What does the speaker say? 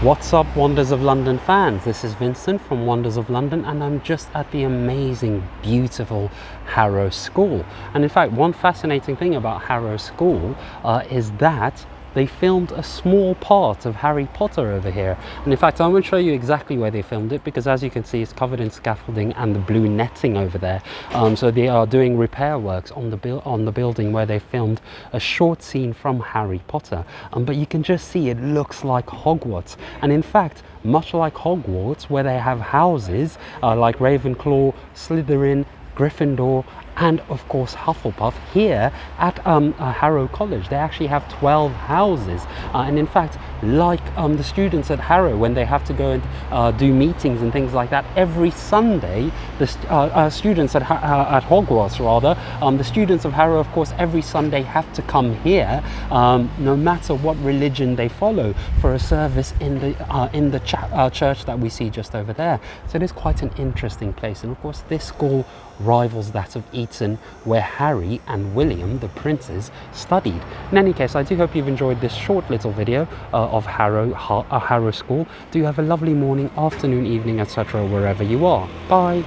What's up, Wonders of London fans? This is Vincent from Wonders of London, and I'm just at the amazing, beautiful Harrow School. And in fact, one fascinating thing about Harrow School is that they filmed a small part of Harry Potter over here. And in fact, I'm going to show you exactly where they filmed it, because as you can see, it's covered in scaffolding and the blue netting over there. So they are doing repair works on the building where they filmed a short scene from Harry Potter. But you can just see it looks like Hogwarts. And in fact, much like Hogwarts, where they have houses like Ravenclaw, Slytherin, Gryffindor, and of course Hufflepuff, here at Harrow College they actually have 12 houses, and in fact, like the students at Harrow, when they have to go and do meetings and things like that every Sunday, the students at Hogwarts, rather, the students of Harrow, of course, every Sunday have to come here, no matter what religion they follow, for a service in the church that we see just over there. So it is quite an interesting place, and of course this school rivals that of Eton, where Harry and William, the princes, studied. In any case, I do hope you've enjoyed this short little video of Harrow School. Do have a lovely morning, afternoon, evening, etc., wherever you are. Bye.